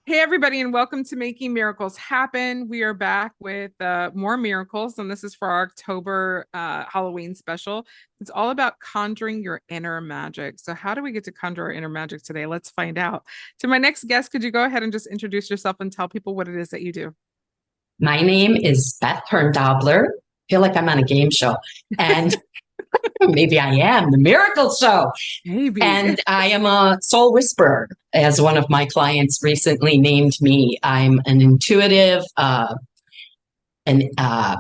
Hey, everybody, and welcome to Making Miracles Happen. We are back with more miracles, and this is for our October Halloween special. It's all about conjuring your inner magic. So, how do we get to conjure our inner magic today? Let's find out. To my next guest, could you go ahead and just introduce yourself and tell people what it is that you do? My name is Beth Herndobler. I feel like I'm on a game show, and maybe I am the Miracle Show. Maybe. And I am a soul whisperer, as one of my clients recently named me. I'm an intuitive,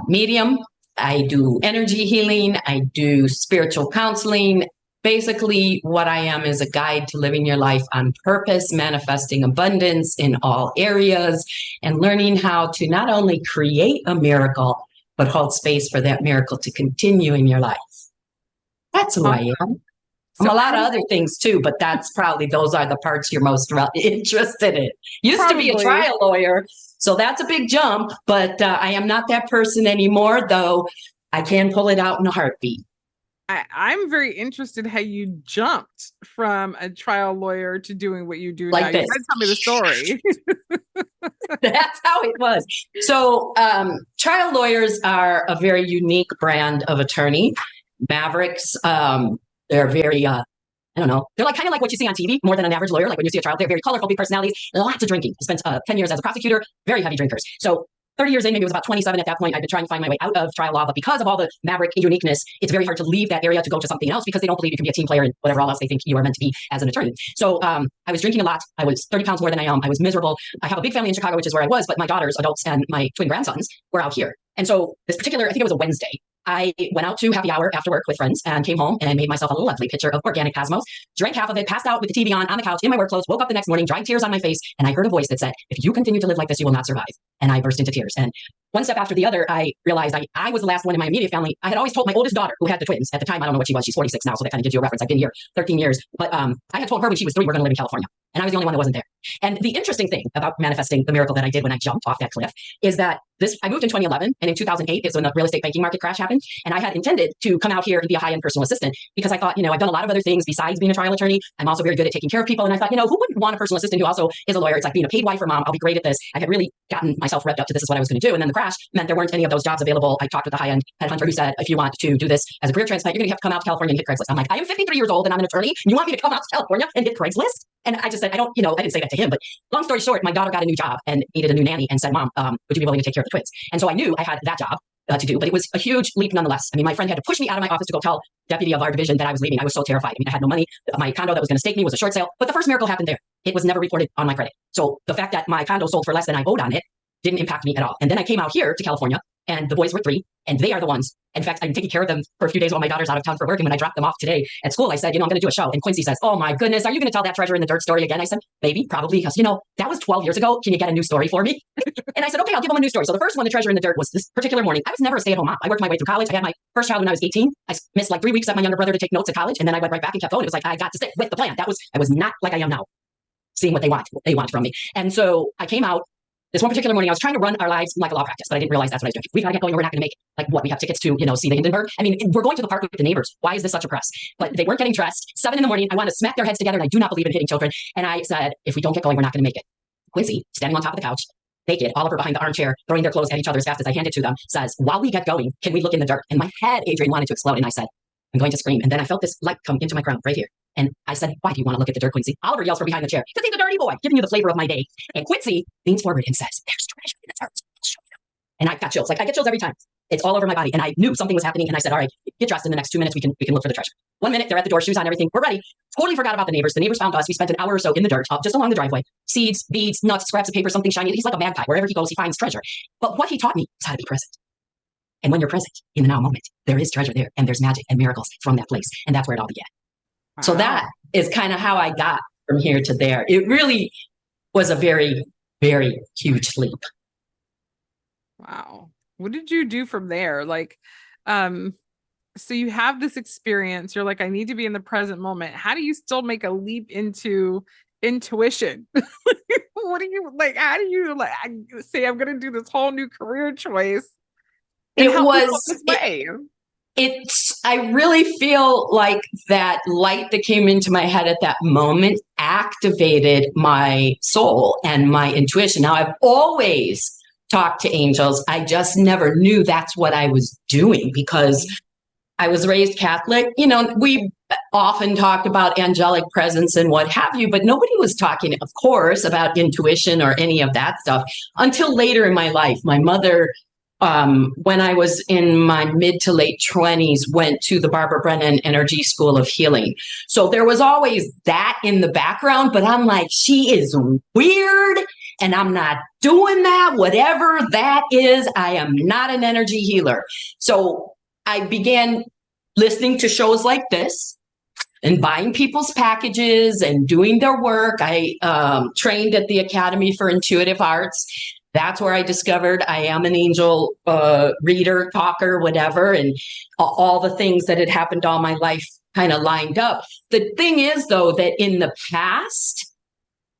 medium. I do energy healing. I do spiritual counseling. Basically, what I am is a guide to living your life on purpose, manifesting abundance in all areas, and learning how to not only create a miracle, but hold space for that miracle to continue in your life. That's who I am. I'm So, a lot how of do other things too, but that's probably those are the parts you're most interested in. Used to be a probably trial lawyer, so that's a big jump, but I am not that person anymore, though I can pull it out in a heartbeat. I'm very interested how you jumped from a trial lawyer to doing what you do now. Like You this. gotta tell me the story. That's how it was. So, trial lawyers are a very unique brand of attorney. Mavericks, they're very, I don't know, they're like kind of like what you see on TV more than an average lawyer. Like when you see a trial, they're very colorful, big personalities, lots of drinking. I spent 10 years as a prosecutor, very heavy drinkers. So 30 years in, maybe it was about 27 at that point. I've been trying to find my way out of trial law, but because of all the maverick uniqueness, it's very hard to leave that area to go to something else because they don't believe you can be a team player and whatever else they think you are meant to be as an attorney. So I was drinking a lot. I was 30 pounds more than I am. I was miserable. I have a big family in Chicago, which is where I was, but my daughters, adults, and my twin grandsons were out here. And so this particular, I think it was a Wednesday, I went out to happy hour after work with friends and came home and I made myself a lovely pitcher of organic cosmos, drank half of it, passed out with the TV on the couch in my work clothes, woke up the next morning, dried tears on my face, and I heard a voice that said, if you continue to live like this, you will not survive. And I burst into tears. And one step after the other, I realized I was the last one in my immediate family. I had always told my oldest daughter, who had the twins at the time, I don't know what she was, she's 46 now, so that kind of gives you a reference. I've been here 13 years. But I had told her when she was 3, we're going to live in California. And I was the only one that wasn't there. And the interesting thing about manifesting the miracle that I did when I jumped off that cliff is that I moved in 2011, and in 2008 is when the real estate banking market crash happened. And I had intended to come out here and be a high-end personal assistant because I thought, I've done a lot of other things besides being a trial attorney. I'm also very good at taking care of people. And I thought, who wouldn't want a personal assistant who also is a lawyer? It's like being a paid wife or mom. I'll be great at this. I had really gotten myself revved up to this is what I was going to do. And then the crash meant there weren't any of those jobs available. I talked with the high-end headhunter who said, if you want to do this as a career transplant, you're going to have to come out to California and hit Craigslist. I'm like, I am 53 years old and I'm an attorney. And you want me to come out to California and hit Craigslist? And I just said, I didn't say that to him, but long story short, my daughter got a new job and needed a new nanny and said, Mom, would you be willing to take care of the twins? And so I knew I had that job to do, but it was a huge leap nonetheless. I mean, my friend had to push me out of my office to go tell deputy of our division that I was leaving. I was so terrified. I mean, I had no money. My condo that was going to stake me was a short sale, but the first miracle happened there. It was never reported on my credit. So the fact that my condo sold for less than I owed on it didn't impact me at all. And then I came out here to California and the boys were 3 and they are the ones. In fact, I'm taking care of them for a few days while my daughter's out of town for work. And when I dropped them off today at school, I said, I'm going to do a show. And Quincy says, oh my goodness, are you going to tell that treasure in the dirt story again? I said, maybe, probably, because, that was 12 years ago. Can you get a new story for me? And I said, okay, I'll give them a new story. So the first one, the treasure in the dirt, was this particular morning. I was never a stay-at-home mom. I worked my way through college. I had my first child when I was 18. I missed like 3 weeks at my younger brother to take notes at college. And then I went right back and kept going. It was like, I got to stick with the plan. I was not like I am now, seeing what they want from me. And so I came out. This one particular morning, I was trying to run our lives like a law practice, but I didn't realize that's what I was doing. We got to get going. We're not going to make it. Like what? We have tickets to, see the Hindenburg. I mean, we're going to the park with the neighbors. Why is this such a press? But they weren't getting dressed. 7 in the morning. I want to smack their heads together, and I do not believe in hitting children. And I said, if we don't get going, we're not going to make it. Quincy, standing on top of the couch, naked, Oliver behind the armchair, throwing their clothes at each other as fast as I hand it to them, says, while we get going, can we look in the dirt? And my head, Adrien, wanted to explode. And I said, I'm going to scream. And then I felt this light come into my crown right here. And I said, why do you want to look at the dirt, Quincy? Oliver yells from behind the chair, because he's a dirty boy, giving you the flavor of my day. And Quincy leans forward and says, there's treasure in the dirt. I'll show you. And I got chills. Like I get chills every time. It's all over my body. And I knew something was happening. And I said, all right, get dressed. In the next 2 minutes, we can look for the treasure. 1 minute, they're at the door, shoes on, everything. We're ready. Totally forgot about the neighbors. The neighbors found us. We spent an hour or so in the dirt, just along the driveway. Seeds, beads, nuts, scraps of paper, something shiny. He's like a magpie. Wherever he goes, he finds treasure. But what he taught me is how to be present. And when you're present in the now moment, there is treasure there, and there's magic and miracles from that place. And that's where it all began. Wow. So that is kind of how I got from here to there. It really was a very, very huge leap. Wow. What did you do from there? Um, so you have this experience, you're like, I need to be in the present moment. How do you still make a leap into intuition? What do you like? How do you like say I'm gonna do this whole new career choice and It help people was this way? I really feel like that light that came into my head at that moment activated my soul and my intuition. Now, I've always talked to angels. I just never knew that's what I was doing because I was raised Catholic. You know, we often talked about angelic presence and what have you, but nobody was talking, of course, about intuition or any of that stuff until later in my life. My mother, when I was in my mid to late 20s, went to the Barbara Brennan Energy School of Healing. So there was always that in the background, but I'm like, she is weird and I'm not doing that. Whatever that is, I am not an energy healer. So I began listening to shows like this and buying people's packages and doing their work. I trained at the Academy for Intuitive Arts. That's where I discovered I am an angel reader, talker, whatever, and all the things that had happened all my life kind of lined up. The thing is, though, that in the past,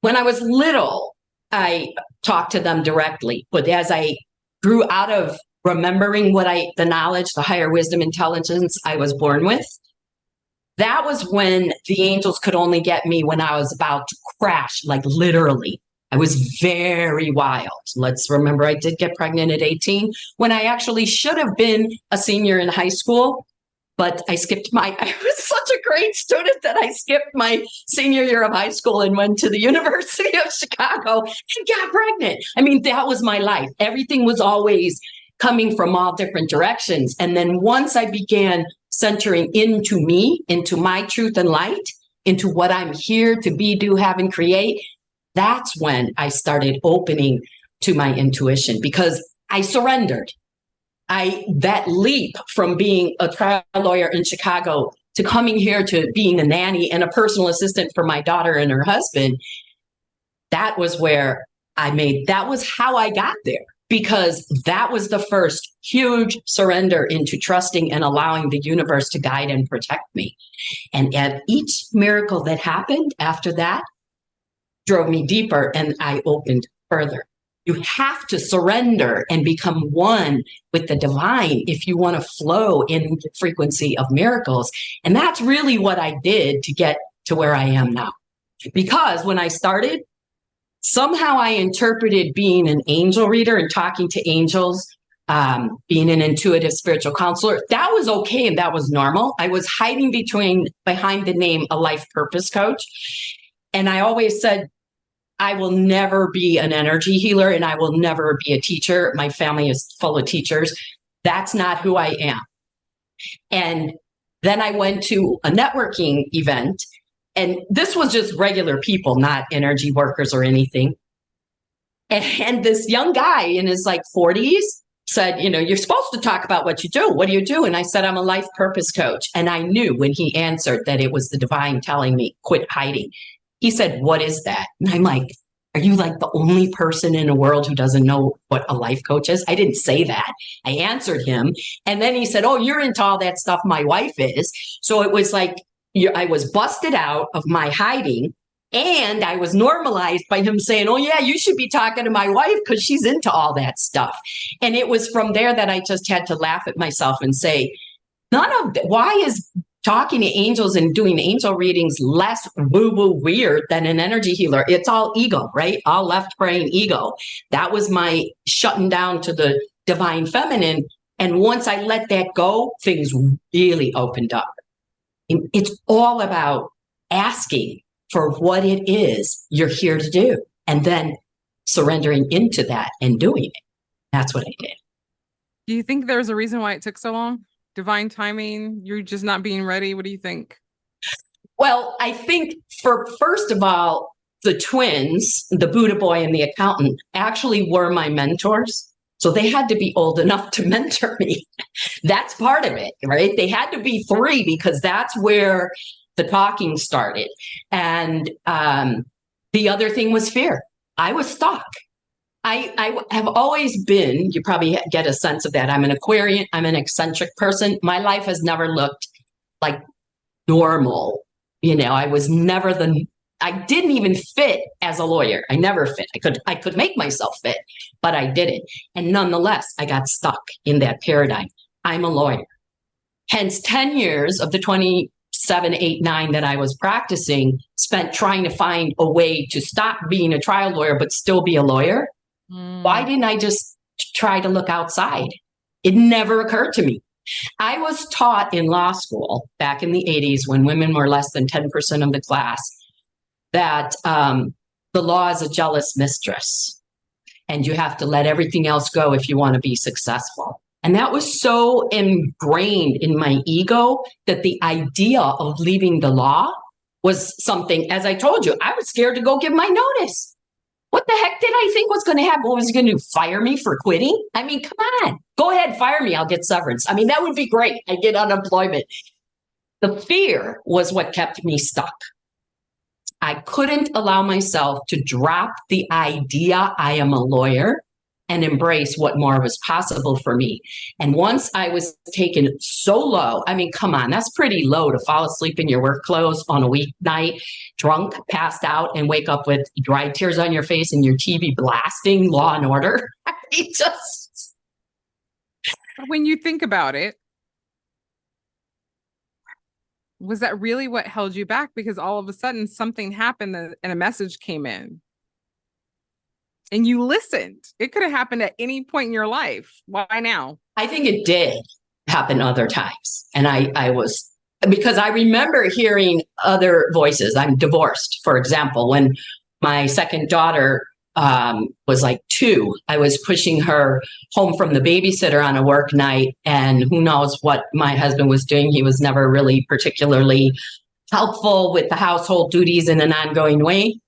when I was little, I talked to them directly. But as I grew out of remembering the knowledge, the higher wisdom, intelligence I was born with, that was when the angels could only get me when I was about to crash, like literally. I was very wild. Let's remember, I did get pregnant at 18 when I actually should have been a senior in high school, but I was such a great student that I skipped my senior year of high school and went to the University of Chicago and got pregnant. I mean, that was my life. Everything was always coming from all different directions. And then once I began centering into me, into my truth and light, into what I'm here to be, do, have, and create, that's when I started opening to my intuition because I surrendered. That leap from being a trial lawyer in Chicago to coming here to being a nanny and a personal assistant for my daughter and her husband, that was that was how I got there. Because that was the first huge surrender into trusting and allowing the universe to guide and protect me. And at each miracle that happened after that drove me deeper and I opened further. You have to surrender and become one with the divine if you want to flow in the frequency of miracles. And that's really what I did to get to where I am now. Because when I started, somehow I interpreted being an angel reader and talking to angels, being an intuitive spiritual counselor, that was okay and that was normal. I was hiding behind the name a life purpose coach. And I always said, I will never be an energy healer and I will never be a teacher. My family is full of teachers. That's not who I am. And then I went to a networking event. And this was just regular people, not energy workers or anything. And this young guy in his 40s said, you're supposed to talk about what you do. What do you do? And I said, I'm a life purpose coach. And I knew when he answered that it was the divine telling me, quit hiding. He said, what is that? And I'm like, are you the only person in the world who doesn't know what a life coach is? I didn't say that. I answered him. And then he said, oh, you're into all that stuff my wife is. So it was I was busted out of my hiding and I was normalized by him saying, oh yeah, you should be talking to my wife because she's into all that stuff. And it was from there that I just had to laugh at myself and say, why is talking to angels and doing angel readings less woo-woo weird than an energy healer? It's all ego, right? All left brain ego. That was my shutting down to the divine feminine. And once I let that go, things really opened up. It's all about asking for what it is you're here to do and then surrendering into that and doing it. That's what I did. Do you think there's a reason why it took so long? Divine timing? You're just not being ready? What do you think? Well, I think first of all, the twins, the Buddha boy and the accountant, actually were my mentors. So they had to be old enough to mentor me. That's part of it, right? They had to be 3 because that's where the talking started. And the other thing was fear. I was stuck. I have always been, you probably get a sense of that. I'm an Aquarian. I'm an eccentric person. My life has never looked like normal. I was never I didn't even fit as a lawyer. I never fit. I could make myself fit, but I didn't. And nonetheless, I got stuck in that paradigm. I'm a lawyer. Hence 10 years of the 26 7, 8, 9 that I was practicing spent trying to find a way to stop being a trial lawyer, but still be a lawyer. Why didn't I just try to look outside? It never occurred to me. I was taught in law school back in the 80s when women were less than 10% of the class that the law is a jealous mistress and you have to let everything else go if you want to be successful. And that was so ingrained in my ego that the idea of leaving the law was something, as I told you, I was scared to go give my notice. What the heck did I think was going to happen? What was he going to do? Fire me for quitting? I mean, come on, go ahead, fire me. I'll get severance. I mean, that would be great. I get unemployment. The fear was what kept me stuck. I couldn't allow myself to drop the idea I am a lawyer and embrace what more was possible for me. And once I was taken so low, I mean, come on, that's pretty low to fall asleep in your work clothes on a weeknight, drunk, passed out, and wake up with dry tears on your face and your TV blasting Law and Order. It just... When you think about it, was that really what held you back? Because all of a sudden something happened and a message came in. And you listened. It could have happened at any point in your life. Why now? I think it did happen other times. And I was, because I remember hearing other voices. I'm divorced, for example, when my second daughter was like 2, I was pushing her home from the babysitter on a work night. And who knows what my husband was doing. He was never really particularly helpful with the household duties in an ongoing way.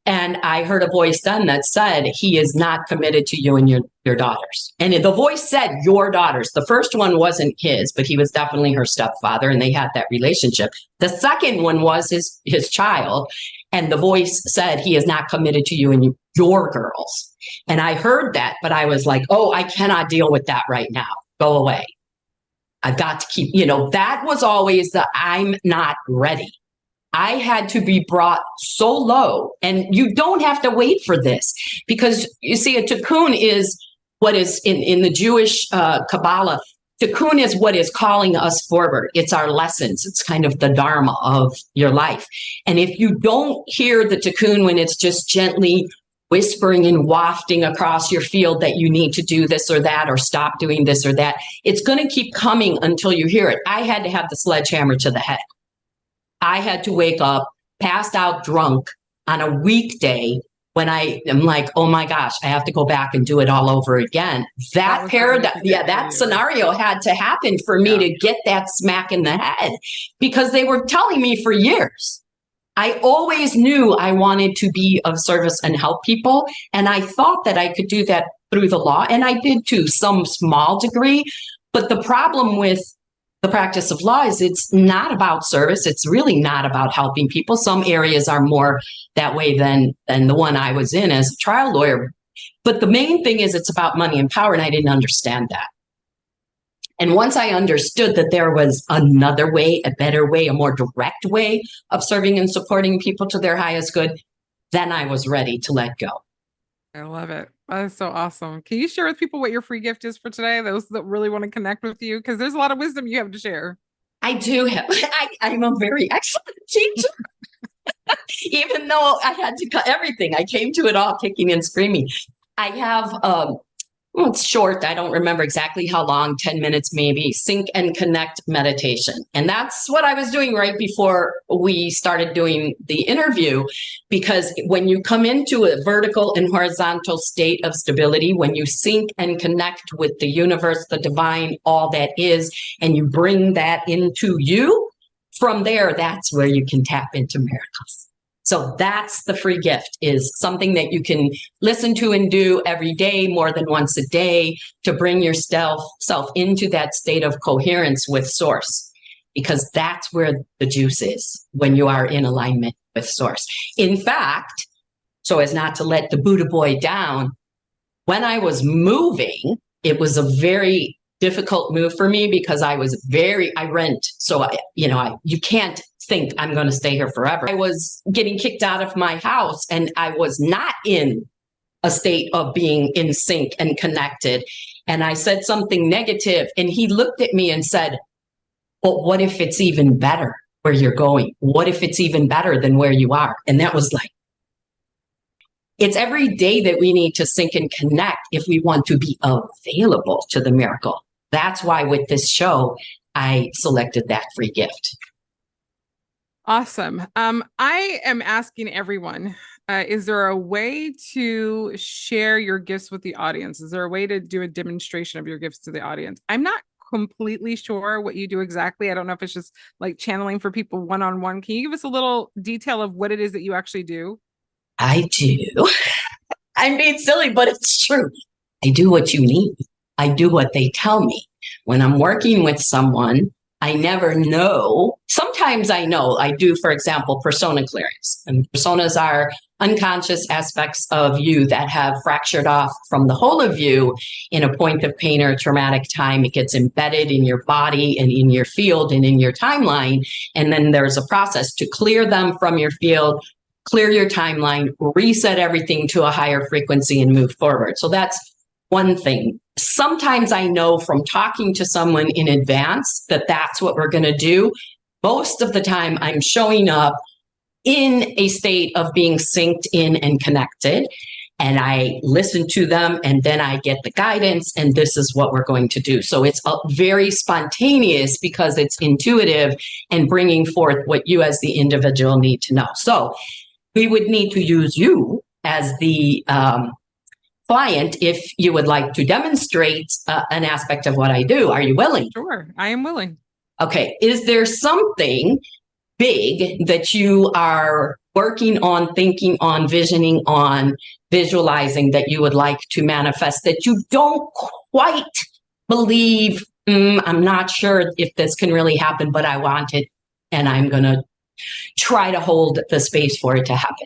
And I heard a voice then that said, he is not committed to you and your daughters. And the voice said, your daughters. The first one wasn't his, but he was definitely her stepfather, and they had that relationship. The second one was his child. And the voice said, he is not committed to you and your girls. And I heard that, but I was like, oh, I cannot deal with that right now. Go away. I've got to keep, that was always the I'm not ready. I had to be brought so low, and you don't have to wait for this, because you see, a tikkun is what is in the Jewish Kabbalah. Tikkun is what is calling us forward. It's our lessons. It's kind of the dharma of your life. And if you don't hear the tikkun when it's just gently whispering and wafting across your field that you need to do this or that, or stop doing this or that, it's going to keep coming until you hear it. I had to have the sledgehammer to the head. I had to wake up, passed out drunk on a weekday when I am like, oh my gosh, I have to go back and do it all over again. That paradigm, that scenario had to happen for me to get that smack in the head, because they were telling me for years. I always knew I wanted to be of service and help people. And I thought that I could do that through the law. And I did to some small degree. But the problem with the practice of law is it's not about service. It's really not about helping people. Some areas are more that way than the one I was in as a trial lawyer. But the main thing is it's about money and power, and I didn't understand that. And once I understood that there was another way, a better way, a more direct way of serving and supporting people to their highest good, then I was ready to let go. I love it. That is so awesome. Can you share with people what your free gift is for today? Those that really want to connect with you, because there's a lot of wisdom you have to share. I do have. I'm a very excellent teacher. Even though I had to cut everything, I came to it all kicking and screaming. I have, it's short. I don't remember exactly how long, 10 minutes maybe, sync and connect meditation. And that's what I was doing right before we started doing the interview, because when you come into a vertical and horizontal state of stability, when you sync and connect with the universe, the divine, all that is, and you bring that into you, from there, that's where you can tap into miracles. So that's the free gift, is something that you can listen to and do every day, more than once a day, to bring yourself into that state of coherence with source, because that's where the juice is when you are in alignment with source. In fact, so as not to let the Buddha boy down, when I was moving, it was a very difficult move for me, because I rent. So, you can't think I'm going to stay here forever. I was getting kicked out of my house, and I was not in a state of being in sync and connected. And I said something negative, and he looked at me and said, well, what if it's even better? where you're going? What if it's even better than where you are? And that was like, it's every day that we need to sync and connect if we want to be available to the miracle. That's why with this show, I selected that free gift. Awesome. I am asking everyone, is there a way to share your gifts with the audience? Is there a way to do a demonstration of your gifts to the audience? I'm not completely sure what you do exactly. I don't know if it's just like channeling for people one-on-one. Can you give us a little detail of what it is that you actually do? I do. I'm being silly, but it's true. I do what you need. I do what they tell me. When I'm working with someone, I never know. Sometimes I know. I do, for example, persona clearance. And personas are unconscious aspects of you that have fractured off from the whole of you in a point of pain or traumatic time. It gets embedded in your body and in your field and in your timeline. And then there's a process to clear them from your field, clear your timeline, reset everything to a higher frequency and move forward. So that's one thing. Sometimes I know from talking to someone in advance that that's what we're going to do. Most of the time I'm showing up in a state of being synced in and connected. And I listen to them and then I get the guidance and this is what we're going to do. So it's very spontaneous because it's intuitive and bringing forth what you as the individual need to know. So we would need to use you as the client if you would like to demonstrate an aspect of what I do. Are you willing? Sure, I am willing. Okay. Is there something big that you are working on, thinking on, visioning on, visualizing that you would like to manifest that you don't quite believe? I'm not sure if this can really happen, but I want it and I'm going to try to hold the space for it to happen.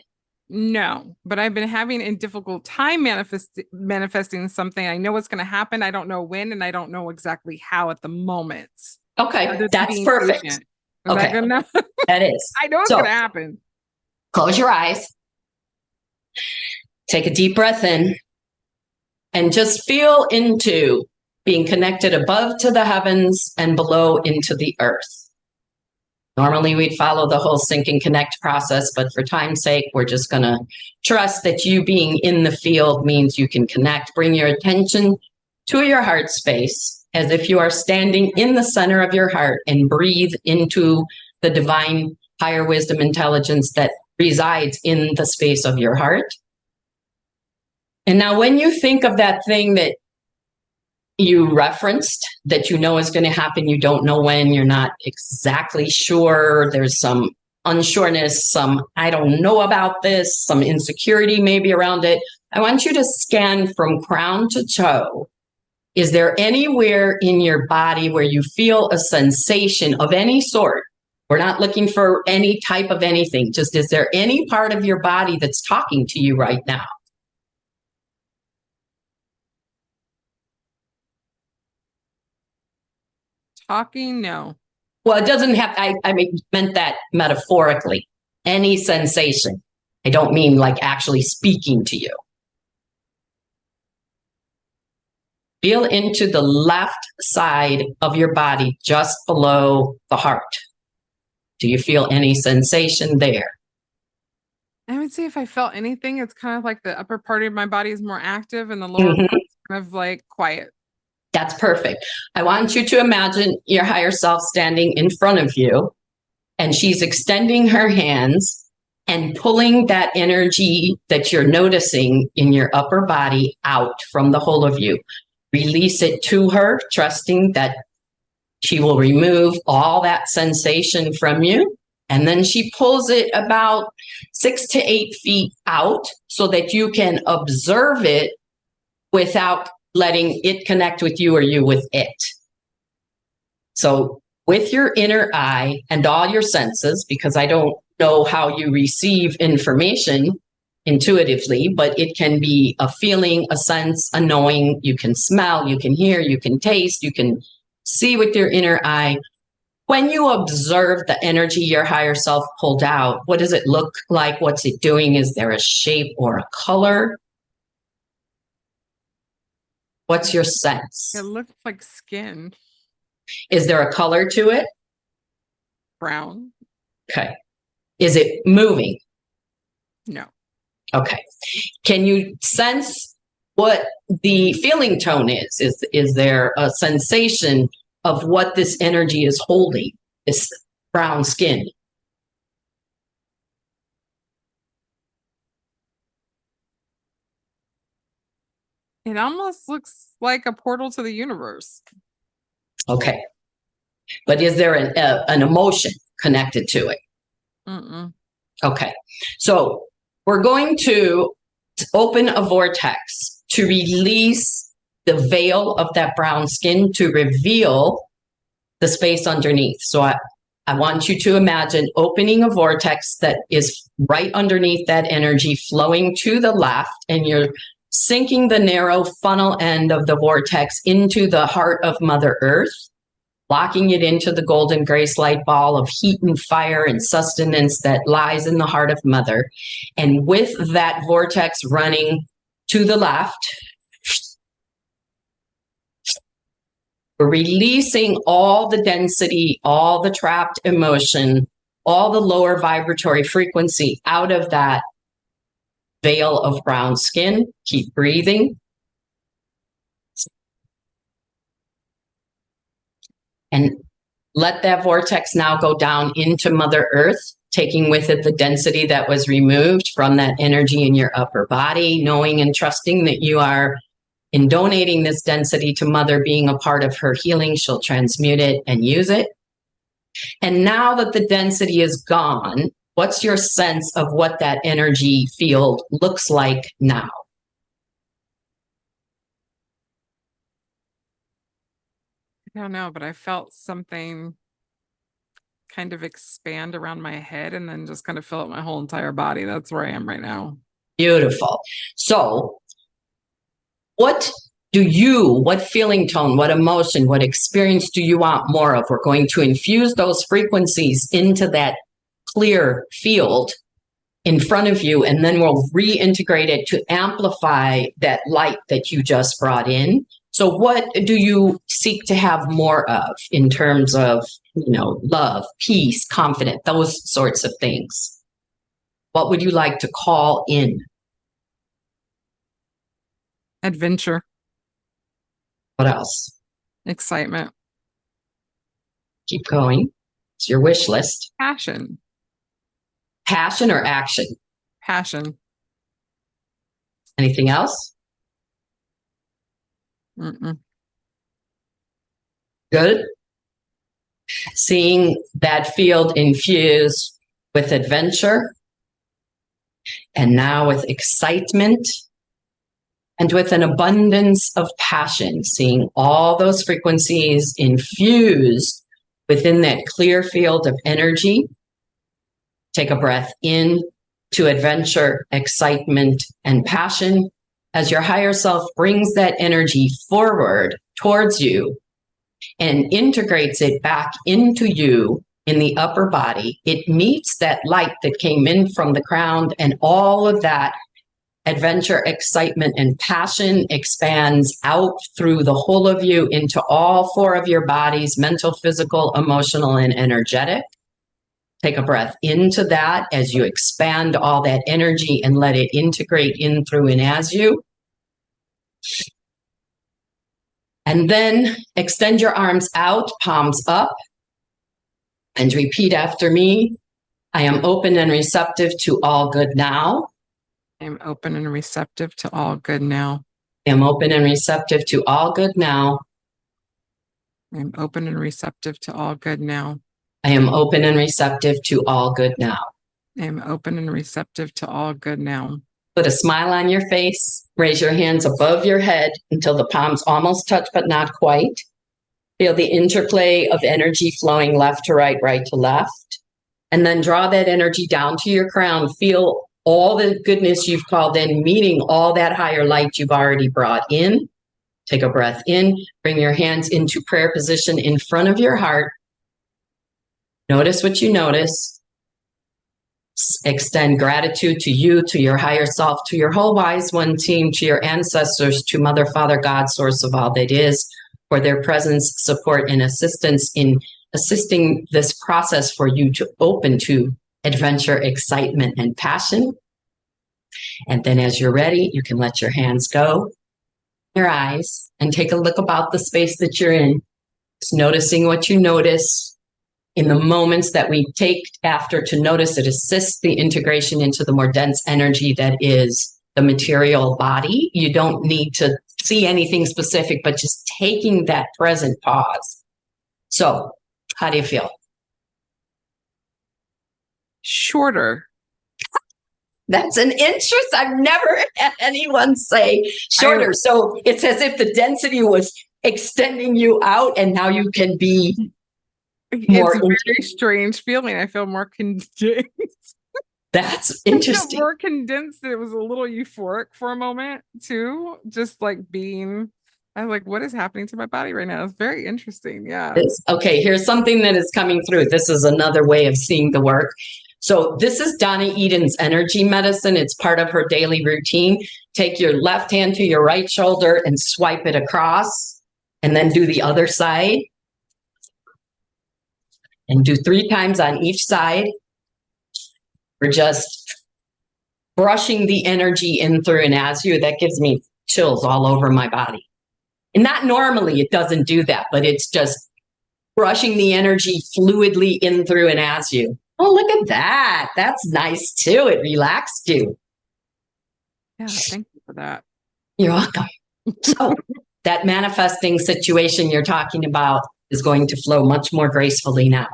No, but I've been having a difficult time manifesting something. I know what's going to happen. I don't know when, and I don't know exactly how at the moment. Okay, that's perfect. Patient. Is Okay, that good enough? that is. I know it's going to happen. Close your eyes. Take a deep breath in and just feel into being connected above to the heavens and below into the earth. Normally, we'd follow the whole sync and connect process, but for time's sake, we're just going to trust that you being in the field means you can connect. Bring your attention to your heart space as if you are standing in the center of your heart and breathe into the divine higher wisdom intelligence that resides in the space of your heart. And now when you think of that thing that you referenced that you know is going to happen, you don't know when, you're not exactly sure, there's some unsureness, some I don't know about this, some insecurity maybe around it. I want you to scan from crown to toe. Is there anywhere in your body where you feel a sensation of any sort? We're not looking for any type of anything. Just is there any part of your body that's talking to you right now? Talking, no. Well, it doesn't have, meant that metaphorically. Any sensation. I don't mean like actually speaking to you. Feel into the left side of your body, just below the heart. Do you feel any sensation there? I would say if I felt anything, it's kind of like the upper part of my body is more active and the lower part is kind of like quiet. That's perfect. I want you to imagine your higher self standing in front of you, and she's extending her hands and pulling that energy that you're noticing in your upper body out from the whole of you. Release it to her, trusting that she will remove all that sensation from you. And then she pulls it about 6 to 8 feet out so that you can observe it without letting it connect with you or you with it. So with your inner eye and all your senses, because I don't know how you receive information intuitively, but it can be a feeling, a sense, a knowing. You can smell, you can hear, you can taste, you can see with your inner eye. When you observe the energy your higher self pulled out, what does it look like? What's it doing? Is there a shape or a color? What's your sense? It looks like skin. Is there a color to it? Brown. Okay. Is it moving? No. Okay. Can you sense what the feeling tone is? Is there a sensation of what this energy is holding, this brown skin? It almost looks like a portal to the universe. Okay. But is there an emotion connected to it? Mm-mm. Okay. So we're going to open a vortex to release the veil of that brown skin to reveal the space underneath. So I want you to imagine opening a vortex that is right underneath that energy flowing to the left, and you're sinking the narrow funnel end of the vortex into the heart of Mother Earth, locking it into the golden grace light ball of heat and fire and sustenance that lies in the heart of Mother. And with that vortex running to the left, we're releasing all the density, all the trapped emotion, all the lower vibratory frequency out of that veil of brown skin. Keep breathing. And let that vortex now go down into Mother Earth, taking with it the density that was removed from that energy in your upper body, knowing and trusting that you are, in donating this density to Mother, being a part of her healing, she'll transmute it and use it. And now that the density is gone, what's your sense of what that energy field looks like now? I don't know, but I felt something kind of expand around my head and then just kind of fill up my whole entire body. That's where I am right now. Beautiful. So what feeling tone, what emotion, what experience do you want more of? We're going to infuse those frequencies into that clear field in front of you, and then we'll reintegrate it to amplify that light that you just brought in. So what do you seek to have more of in terms of, love, peace, confidence, those sorts of things? What would you like to call in? Adventure. What else? Excitement. Keep going. It's your wish list. Passion. Passion or action? Passion. Anything else? Mm-mm. Good. Seeing that field infused with adventure, and now with excitement, and with an abundance of passion, seeing all those frequencies infused within that clear field of energy. Take a breath in to adventure, excitement, and passion as your higher self brings that energy forward towards you and integrates it back into you in the upper body. It meets that light that came in from the crown, and all of that adventure, excitement, and passion expands out through the whole of you into all four of your bodies: mental, physical, emotional, and energetic. Take a breath into that as you expand all that energy and let it integrate in, through, and as you. And then extend your arms out, palms up, and repeat after me. I am open and receptive to all good now. I am open and receptive to all good now. I am open and receptive to all good now. I am open and receptive to all good now. I am open and receptive to all good now. I am open and receptive to all good now. Put a smile on your face. Raise your hands above your head until the palms almost touch, but not quite. Feel the interplay of energy flowing left to right, right to left. And then draw that energy down to your crown. Feel all the goodness you've called in, meeting all that higher light you've already brought in. Take a breath in. Bring your hands into prayer position in front of your heart. Notice what you notice. Extend gratitude to you, to your higher self, to your whole wise one team, to your ancestors, to Mother, Father, God, source of all that is, for their presence, support, and assistance in assisting this process for you to open to adventure, excitement, and passion. And then as you're ready, you can let your hands go, your eyes, and take a look about the space that you're in. Just noticing what you notice in the moments that we take after to notice. It assists the integration into the more dense energy that is the material body. You don't need to see anything specific, but just taking that present pause. So, how do you feel? Shorter. That's an interest. I've never had anyone say shorter. So it's as if the density was extending you out, and now you can be more. It's a very strange feeling. I feel more condensed. That's interesting. More condensed. It was a little euphoric for a moment too. Just like being, I was like, what is happening to my body right now? It's very interesting. Yeah. Okay, here's something that is coming through. This is another way of seeing the work. So this is Donna Eden's energy medicine. It's part of her daily routine. Take your left hand to your right shoulder and swipe it across, and then do the other side. And do 3 times on each side. We're just brushing the energy in through and as you. That gives me chills all over my body. And not normally, it doesn't do that, but it's just brushing the energy fluidly in through and as you. Oh, look at that. That's nice too. It relaxed you. Yeah, thank you for that. You're welcome. So that manifesting situation you're talking about is going to flow much more gracefully now,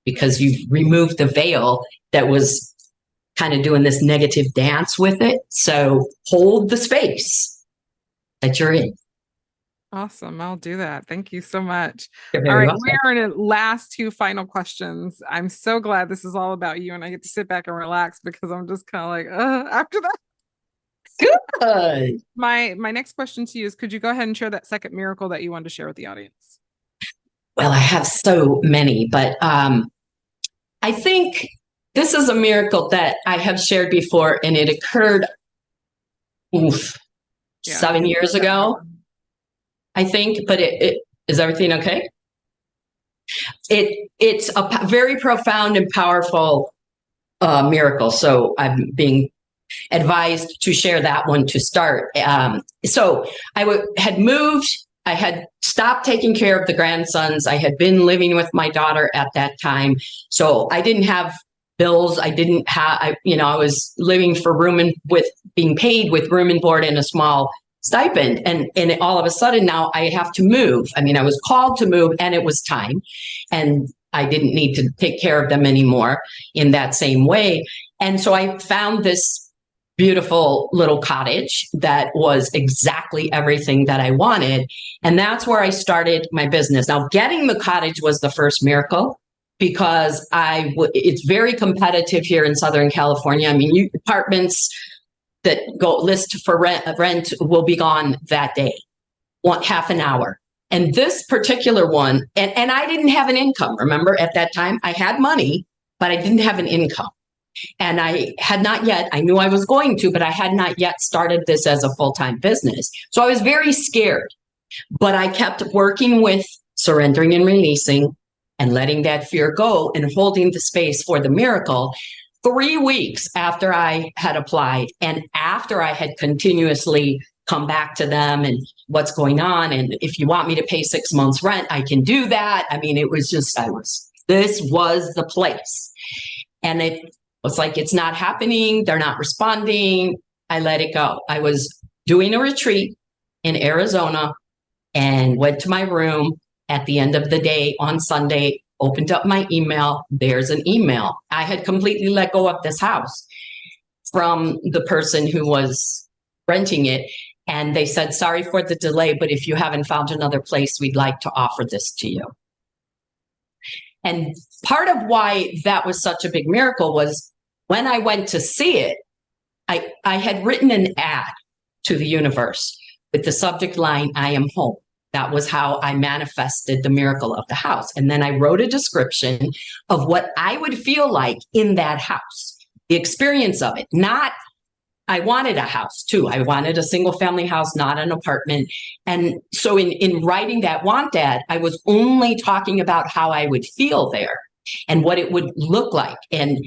because you've removed the veil that was kind of doing this negative dance with it. So hold the space that you're in. Awesome. I'll do that. Thank you so much. You're All very right. welcome. We are in the last 2 final questions. I'm so glad this is all about you and I get to sit back and relax, because I'm just kind of like, after that. Good. My next question to you is, could you go ahead and share that second miracle that you wanted to share with the audience? Well, I have so many, but I think this is a miracle that I have shared before, and it occurred 7 years ago, I think. But it is everything okay? It's a very profound and powerful miracle. So I'm being advised to share that one to start. So I had moved. I had stopped taking care of the grandsons. I had been living with my daughter at that time. So I didn't have bills. I didn't have, I was living for room and with being paid with room and board and a small stipend. And all of a sudden now I have to move. I mean, I was called to move, and it was time, and I didn't need to take care of them anymore in that same way. And so I found this beautiful little cottage that was exactly everything that I wanted. And that's where I started my business. Now, getting the cottage was the first miracle, because it's very competitive here in Southern California. I mean, apartments that go list for rent will be gone that day, half an hour. And this particular one, and I didn't have an income. Remember, at that time, I had money, but I didn't have an income. And I had not yet, I knew I was going to, but I had not yet started this as a full-time business. So I was very scared, but I kept working with surrendering and releasing and letting that fear go and holding the space for the miracle. 3 weeks after I had applied, and after I had continuously come back to them and what's going on, and if you want me to pay 6 months rent, I can do that. I mean, it was just, this was the place. And it was like, it's not happening. They're not responding. I let it go. I was doing a retreat in Arizona and went to my room at the end of the day on Sunday, opened up my email. There's an email. I had completely let go of this house from the person who was renting it. And they said, sorry for the delay, but if you haven't found another place, we'd like to offer this to you. And part of why that was such a big miracle was when I went to see it, I had written an ad to the universe with the subject line, I am home. That was how I manifested the miracle of the house. And then I wrote a description of what I would feel like in that house, the experience of it. I wanted a house too. I wanted a single family house, not an apartment. And so in writing that want ad, I was only talking about how I would feel there and what it would look like. And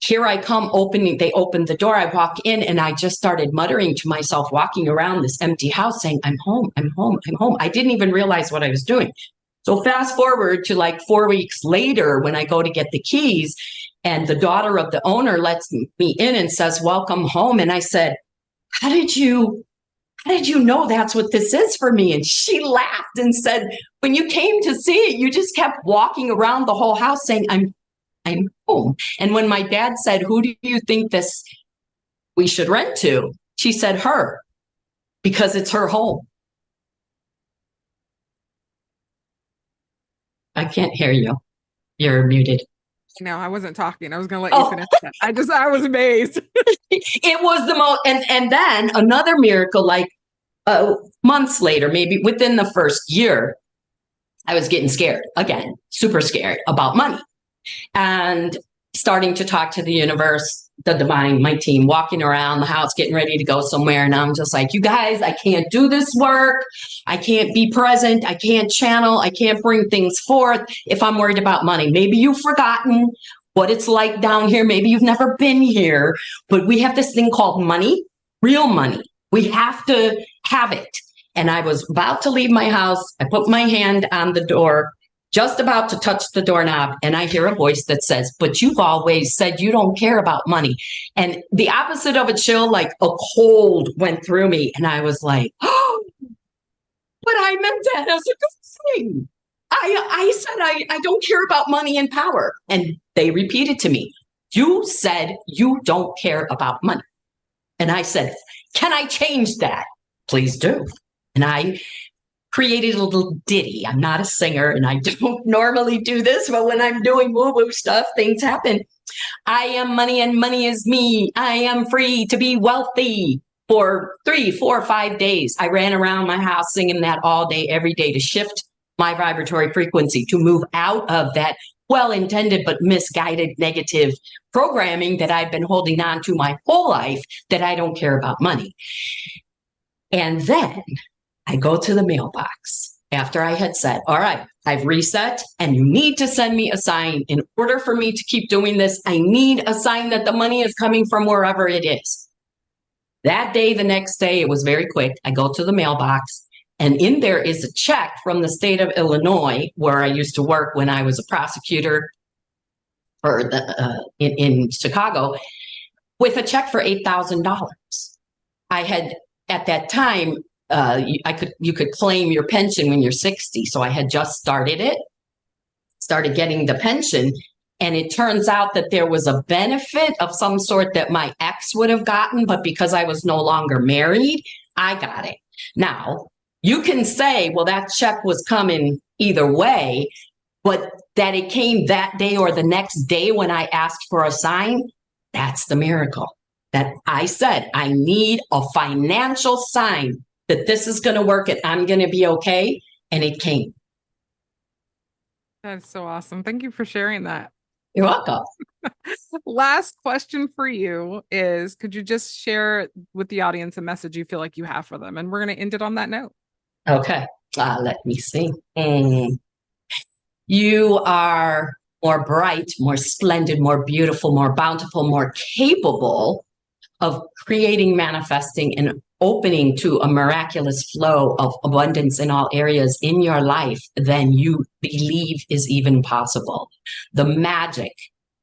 here I come opening, they opened the door, I walk in and I just started muttering to myself, walking around this empty house saying, I'm home, I'm home, I'm home. I didn't even realize what I was doing. So fast forward to like 4 weeks later when I go to get the keys and the daughter of the owner lets me in and says, welcome home. And I said, how did you know that's what this is for me? And she laughed and said, when you came to see it, you just kept walking around the whole house saying, I'm home. And when my dad said, who do you think this we should rent to? She said, her, because it's her home. I can't hear you. You're muted. No, I wasn't talking. I was going to let you finish that. I was amazed. It was the most, and then another miracle, like months later, maybe within the first year, I was getting scared again, super scared about money. And starting to talk to the universe, the divine, my team, walking around the house, getting ready to go somewhere. And I'm just like, you guys, I can't do this work. I can't be present. I can't channel. I can't bring things forth if I'm worried about money. Maybe you've forgotten what it's like down here. Maybe you've never been here, but we have this thing called money, real money. We have to have it. And I was about to leave my house. I put my hand on the door, just about to touch the doorknob, and I hear a voice that says, but you've always said you don't care about money. And the opposite of a chill, like a cold went through me. And I was like, oh, but I meant that as a good thing. I said, I don't care about money and power. And they repeated to me, you said you don't care about money. And I said, can I change that? Please do. And I created a little ditty. I'm not a singer and I don't normally do this, but when I'm doing woo-woo stuff, things happen. I am money and money is me. I am free to be wealthy. For 3, 4, 5 days, I ran around my house singing that all day, every day to shift my vibratory frequency, to move out of that well-intended but misguided negative programming that I've been holding on to my whole life, that I don't care about money. And then I go to the mailbox after I had said, all right, I've reset and you need to send me a sign. In order for me to keep doing this, I need a sign that the money is coming from wherever it is. That day, the next day, it was very quick. I go to the mailbox and in there is a check from the state of Illinois, where I used to work when I was a prosecutor for in Chicago, with a check for $8,000. I had, at that time, you could claim your pension when you're 60. So I had just started getting the pension. And it turns out that there was a benefit of some sort that my ex would have gotten, but because I was no longer married, I got it. Now, you can say, well, that check was coming either way, but that it came that day or the next day when I asked for a sign, that's the miracle. That I said, I need a financial sign that this is going to work and I'm going to be okay. And it came. That's so awesome. Thank you for sharing that. You're welcome. Last question for you is, could you just share with the audience a message you feel like you have for them? And we're going to end it on that note. Okay. Let me see. You are more bright, more splendid, more beautiful, more bountiful, more capable of creating, manifesting, and opening to a miraculous flow of abundance in all areas in your life than you believe is even possible. The magic,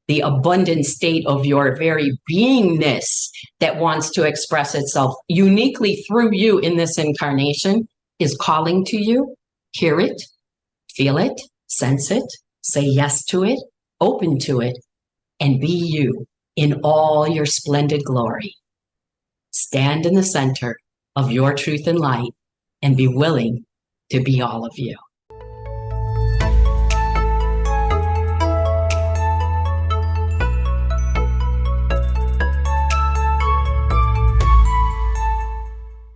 the abundant state of your very beingness that wants to express itself uniquely through you in this incarnation is calling to you. Hear it, feel it, sense it, say yes to it, open to it, and be you in all your splendid glory. Stand in the center of your truth and light and be willing to be all of you.